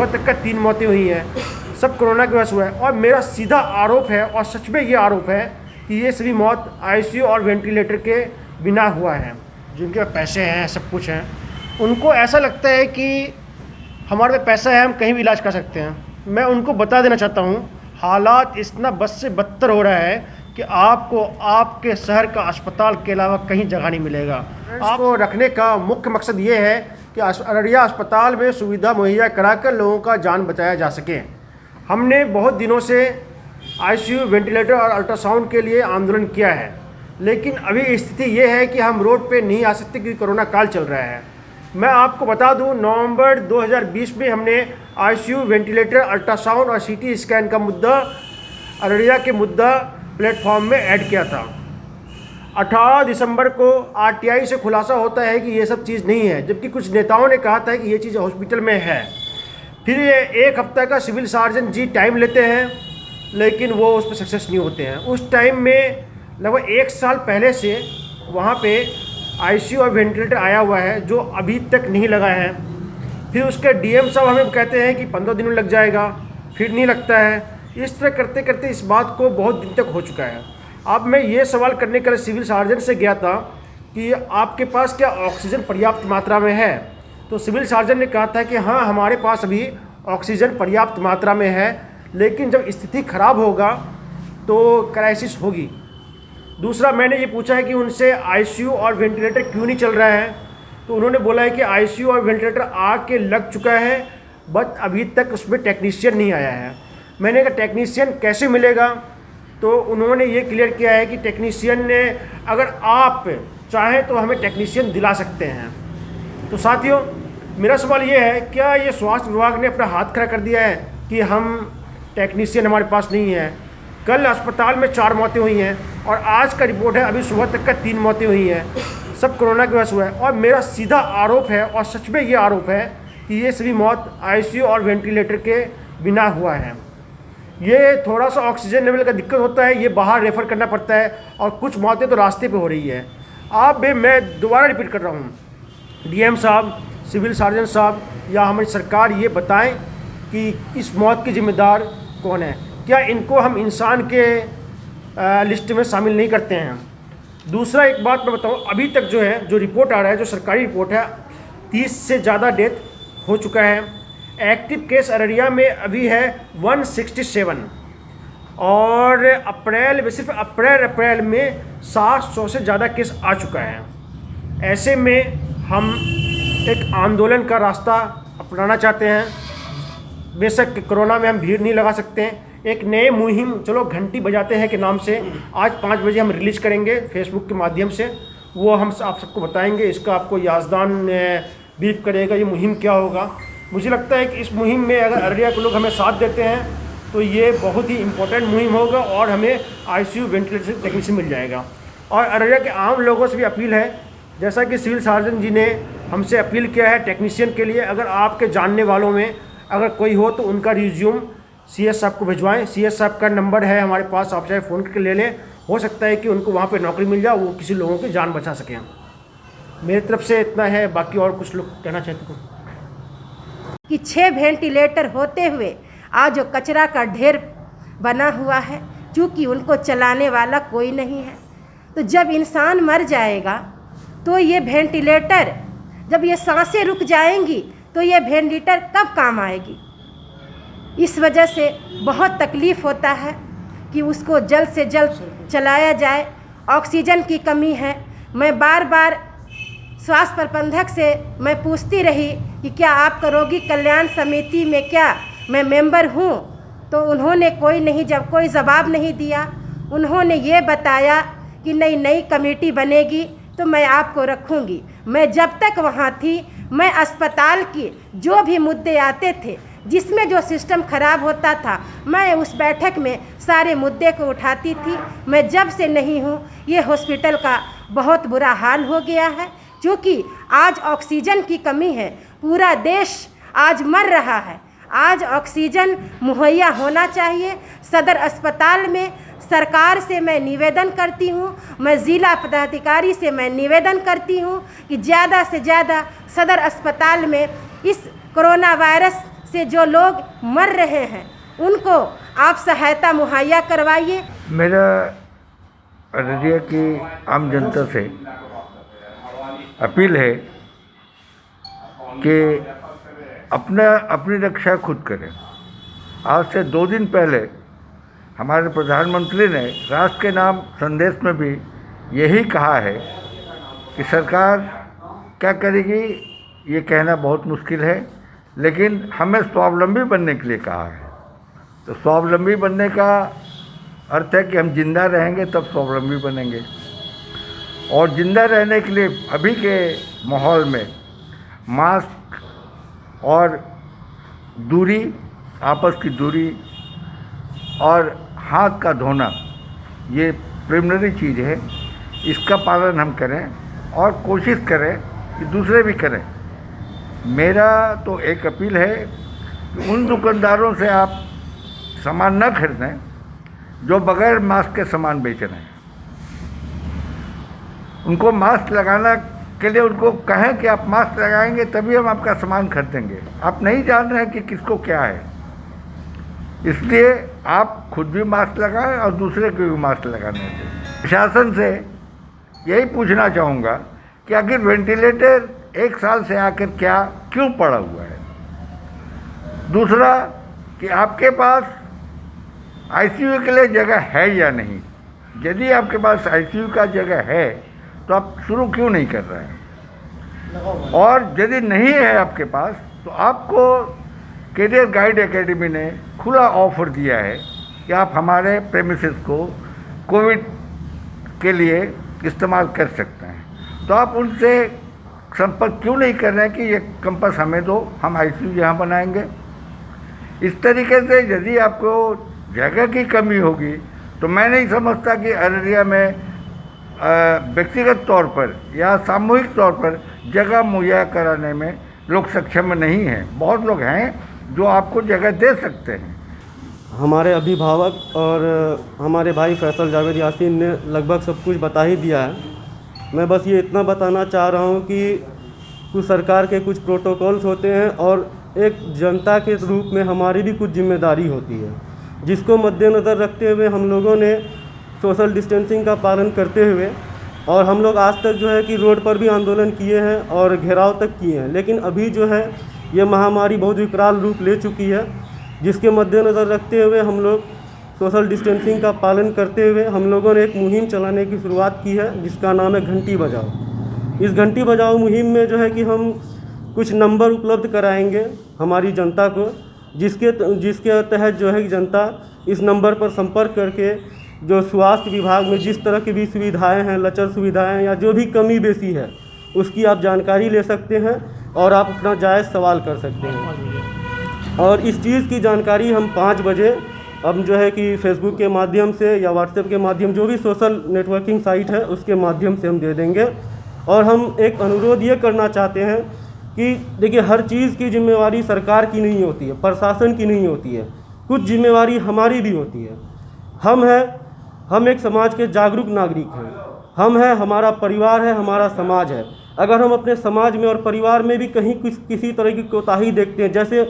सुबह तक का 3 मौतें हुई हैं, सब कोरोना की वजह से हुआ है। और मेरा सीधा आरोप है और सच में ये आरोप है कि ये सभी मौत आईसीयू और वेंटिलेटर के बिना हुआ है। जिनके पैसे हैं, सब कुछ हैं, उनको ऐसा लगता है कि हमारे पास पैसा है, हम कहीं भी इलाज कर सकते हैं। मैं उनको बता देना चाहता हूँ, हालात इतना बद से बदतर हो रहा है कि आपको आपके शहर का अस्पताल के अलावा कहीं जगह नहीं मिलेगा। आपको रखने का मुख्य मकसद ये है कि अररिया अस्पताल में सुविधा मुहैया कराकर लोगों का जान बचाया जा सके। हमने बहुत दिनों से आईसीयू, वेंटिलेटर और अल्ट्रासाउंड के लिए आंदोलन किया है, लेकिन अभी स्थिति ये है कि हम रोड पे नहीं आ सकते क्योंकि कोरोना काल चल रहा है। मैं आपको बता दूं, नवंबर 2020 में हमने आईसीयू, वेंटिलेटर, अल्ट्रासाउंड और सीटी स्कैन का मुद्दा अररिया के मुद्दा प्लेटफॉर्म में ऐड किया था। 18 दिसंबर को आरटीआई से खुलासा होता है कि ये सब चीज़ नहीं है, जबकि कुछ नेताओं ने कहा था कि ये चीज़ हॉस्पिटल में है। फिर ये 1 हफ्ता का सिविल सर्जन जी टाइम लेते हैं, लेकिन वो उस पर सक्सेस नहीं होते हैं। उस टाइम में लगभग 1 साल पहले से वहाँ पे आईसीयू और वेंटिलेटर आया हुआ है जो अभी तक नहीं लगा है। फिर उसके डीएम साहब हमें कहते हैं कि 15 दिन में लग जाएगा, फिर नहीं लगता है। इस तरह करते करते इस बात को बहुत दिन तक हो चुका है। अब मैं ये सवाल करने के लिए सिविल सर्जन से गया था कि आपके पास क्या ऑक्सीजन पर्याप्त मात्रा में है, तो सिविल सर्जन ने कहा था कि हाँ, हमारे पास अभी ऑक्सीजन पर्याप्त मात्रा में है, लेकिन जब स्थिति ख़राब होगा तो क्राइसिस होगी। दूसरा, मैंने ये पूछा है कि उनसे आईसीयू और वेंटिलेटर क्यों नहीं चल रहा है, तो उन्होंने बोला है कि आईसीयू और वेंटिलेटर आके लग चुका है, बट अभी तक उसमें टेक्नीशियन नहीं आया है। मैंने कहा टेक्नीशियन कैसे मिलेगा, तो उन्होंने ये क्लियर किया है कि टेक्नीशियन ने, अगर आप चाहें तो हमें टेक्नीशियन दिला सकते हैं। तो साथियों, मेरा सवाल ये है, क्या ये स्वास्थ्य विभाग ने अपना हाथ खड़ा कर दिया है कि हम टेक्नीशियन हमारे पास नहीं है? कल अस्पताल में 4 मौतें हुई हैं और आज का रिपोर्ट है अभी सुबह तक का 3 मौतें हुई हैं, सब कोरोना की वजह से हुआ है। और मेरा सीधा आरोप है और सच में ये आरोप है कि ये सभी मौत आईसीयू और वेंटिलेटर के बिना हुआ है। ये थोड़ा सा ऑक्सीजन लेवल का दिक्कत होता है, ये बाहर रेफ़र करना पड़ता है, और कुछ मौतें तो रास्ते पे हो रही है। मैं दोबारा रिपीट कर रहा हूँ, डीएम साहब, सिविल सर्जन साहब या हमारी सरकार ये बताएं कि इस मौत के ज़िम्मेदार कौन है। क्या इनको हम इंसान के लिस्ट में शामिल नहीं करते हैं? दूसरा एक बात मैं बताऊं, अभी तक जो रिपोर्ट आ रहा है, जो सरकारी रिपोर्ट है, 30 से ज़्यादा डेथ हो चुका है। एक्टिव केस अररिया में अभी है 167 और सिर्फ अप्रैल में 700 से ज़्यादा केस आ चुका है। ऐसे में हम एक आंदोलन का रास्ता अपनाना चाहते हैं। बेशक कोरोना में हम भीड़ नहीं लगा सकते हैं, एक नए मुहिम, चलो घंटी बजाते हैं के नाम से आज 5 बजे हम रिलीज़ करेंगे फेसबुक के माध्यम से, वो हम आप सबको बताएंगे। इसका आपको याजदान ब्रीफ करेगा ये मुहिम क्या होगा। मुझे लगता है कि इस मुहिम में अगर अररिया के लोग हमें साथ देते हैं तो ये बहुत ही इम्पोर्टेंट मुहिम होगा और हमें आईसीयू, वेंटिलेटर टेक्नीशियन मिल जाएगा। और अररिया के आम लोगों से भी अपील है, जैसा कि सिविल सर्जन जी ने हमसे अपील किया है टेक्नीशियन के लिए, अगर आपके जानने वालों में अगर कोई हो तो उनका रिज्यूम सीएस साहब को भिजवाएं। सीएस साहब का नंबर है हमारे पास, आप चाहे फ़ोन करके ले लें, हो सकता है कि उनको वहाँ पे नौकरी मिल जाए, वो किसी लोगों की जान बचा सकें। मेरी तरफ से इतना है, बाकी और कुछ लोग कहना चाहते हो कि 6 वेंटिलेटर होते हुए आज जो कचरा का ढेर बना हुआ है, क्योंकि उनको चलाने वाला कोई नहीं है। तो जब इंसान मर जाएगा तो ये वेंटिलेटर, जब ये सांसें रुक जाएंगी तो ये वेंटिलेटर कब काम आएगी? इस वजह से बहुत तकलीफ़ होता है कि उसको जल्द से जल्द चलाया जाए। ऑक्सीजन की कमी है। मैं बार बार स्वास्थ्य प्रबंधक से मैं पूछती रही कि क्या आपका रोगी कल्याण समिति में क्या मैं मेंबर हूँ, तो उन्होंने कोई जवाब नहीं दिया। उन्होंने ये बताया कि नई कमेटी बनेगी तो मैं आपको रखूँगी। मैं जब तक वहाँ थी, मैं अस्पताल की जो भी मुद्दे आते थे, जिसमें जो सिस्टम खराब होता था, मैं उस बैठक में सारे मुद्दे को उठाती थी। मैं जब से नहीं हूँ, ये हॉस्पिटल का बहुत बुरा हाल हो गया है, क्योंकि आज ऑक्सीजन की कमी है। पूरा देश आज मर रहा है। आज ऑक्सीजन मुहैया होना चाहिए। सदर अस्पताल में सरकार से मैं निवेदन करती हूँ, मैं ज़िला पदाधिकारी से मैं निवेदन करती हूँ कि ज़्यादा से ज़्यादा सदर अस्पताल में इस कोरोना वायरस से जो लोग मर रहे हैं उनको आप सहायता मुहैया करवाइए। मेरा अररिया की आम जनता से अपील है कि अपनी रक्षा खुद करें। आज से 2 दिन पहले हमारे प्रधानमंत्री ने राष्ट्र के नाम संदेश में भी यही कहा है कि सरकार क्या करेगी ये कहना बहुत मुश्किल है, लेकिन हमें स्वावलंबी बनने के लिए कहा है। तो स्वावलंबी बनने का अर्थ है कि हम जिंदा रहेंगे तब स्वावलंबी बनेंगे, और ज़िंदा रहने के लिए अभी के माहौल में मास्क और दूरी, आपस की दूरी और हाथ का धोना ये प्रिलिमिनरी चीज़ है। इसका पालन हम करें और कोशिश करें कि दूसरे भी करें। मेरा तो एक अपील है कि उन दुकानदारों से आप सामान न खरीदें जो बगैर मास्क के सामान बेच रहे हैं। उनको मास्क लगाना के लिए उनको कहें कि आप मास्क लगाएंगे तभी हम आपका सामान खरीदेंगे। आप नहीं जान रहे हैं कि किसको क्या है, इसलिए आप खुद भी मास्क लगाएं और दूसरे को भी मास्क लगाने दें। प्रशासन से यही पूछना चाहूँगा कि आखिर वेंटिलेटर 1 साल से आकर क्यों पड़ा हुआ है। दूसरा कि आपके पास आईसीयू के लिए जगह है या नहीं। यदि आपके पास आईसीयू का जगह है तो आप शुरू क्यों नहीं कर रहे हैं, और यदि नहीं है आपके पास तो आपको कैरियर गाइड एकेडमी ने खुला ऑफर दिया है कि आप हमारे प्रेमिसेस को कोविड के लिए इस्तेमाल कर सकते हैं। तो आप उनसे संपर्क क्यों नहीं कर रहे हैं कि ये कैंपस हमें दो, हम आईसीयू यहाँ बनाएंगे। इस तरीके से यदि आपको जगह की कमी होगी तो मैं नहीं समझता कि अररिया में व्यक्तिगत तौर पर या सामूहिक तौर पर जगह मुहैया कराने में लोग सक्षम नहीं हैं। बहुत लोग हैं जो आपको जगह दे सकते हैं। हमारे अभिभावक और हमारे भाई फैसल जावेद यासीन ने लगभग सब कुछ बता ही दिया है। मैं बस ये इतना बताना चाह रहा हूँ कि कुछ सरकार के कुछ प्रोटोकॉल्स होते हैं और एक जनता के रूप में हमारी भी कुछ जिम्मेदारी होती है, जिसको मद्देनज़र रखते हुए हम लोगों ने सोशल डिस्टेंसिंग का पालन करते हुए, और हम लोग आज तक जो है कि रोड पर भी आंदोलन किए हैं और घेराव तक किए हैं। लेकिन अभी जो है ये महामारी बहुत विकराल रूप ले चुकी है, जिसके मद्देनज़र रखते हुए हम लोग सोशल डिस्टेंसिंग का पालन करते हुए हम लोगों ने एक मुहिम चलाने की शुरुआत की है, जिसका नाम है घंटी बजाओ। इस घंटी बजाओ मुहिम में जो है कि हम कुछ नंबर उपलब्ध कराएंगे हमारी जनता को, जिसके तहत जो है कि जनता इस नंबर पर संपर्क करके जो स्वास्थ्य विभाग में जिस तरह की भी सुविधाएं हैं, लचर सुविधाएं या जो भी कमी बेसी है, उसकी आप जानकारी ले सकते हैं और आप अपना जायज़ सवाल कर सकते हैं। और इस चीज़ की जानकारी हम 5 बजे अब जो है कि फेसबुक के माध्यम से या व्हाट्सएप के माध्यम, जो भी सोशल नेटवर्किंग साइट है उसके माध्यम से हम दे देंगे। और हम एक अनुरोध ये करना चाहते हैं कि देखिए, हर चीज़ की जिम्मेवारी सरकार की नहीं होती है, प्रशासन की नहीं होती है, कुछ जिम्मेवारी हमारी भी होती है। हम एक समाज के जागरूक नागरिक हैं, हम हैं, हमारा परिवार है, हमारा समाज है। अगर हम अपने समाज में और परिवार में भी कहीं किसी तरह की कोताही देखते हैं, जैसे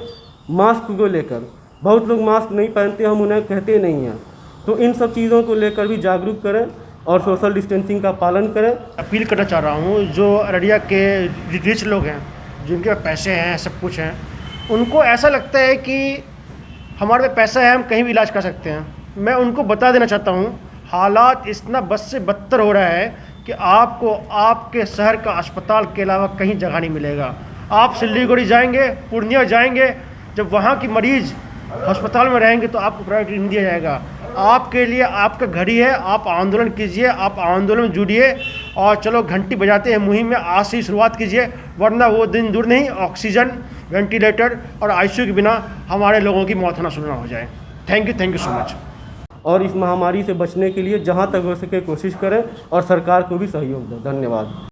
मास्क को लेकर बहुत लोग मास्क नहीं पहनते, हम उन्हें कहते नहीं हैं, तो इन सब चीज़ों को लेकर भी जागरूक करें और सोशल डिस्टेंसिंग का पालन करें। अपील करना चाह रहा हूँ, जो अररिया के रिच लोग हैं, जिनके पैसे हैं, सब कुछ हैं, उनको ऐसा लगता है कि हमारे पे पैसा है, हम कहीं भी इलाज कर सकते हैं। मैं उनको बता देना चाहता हूँ, हालात इतना बद से बदतर हो रहा है कि आपको आपके शहर का अस्पताल के अलावा कहीं जगह नहीं मिलेगा। आप सिल्लीगुड़ी जाएंगे, पूर्णिया जाएंगे, जब वहाँ की मरीज़ अस्पताल में रहेंगे तो आपको प्रायोरिटी नहीं दिया जाएगा। आपके लिए आपका घर ही है, आप आंदोलन कीजिए, आप आंदोलन में जुड़िए और चलो घंटी बजाते हैं मुहिम में आज से ही शुरुआत कीजिए, वरना वो दिन दूर नहीं ऑक्सीजन, वेंटिलेटर और आईसीयू के बिना हमारे लोगों की मौत होना शुरू ना हो जाए। Thank you so much. और इस महामारी से बचने के लिए जहाँ तक हो सके कोशिश करें और सरकार को भी सहयोग दें। धन्यवाद।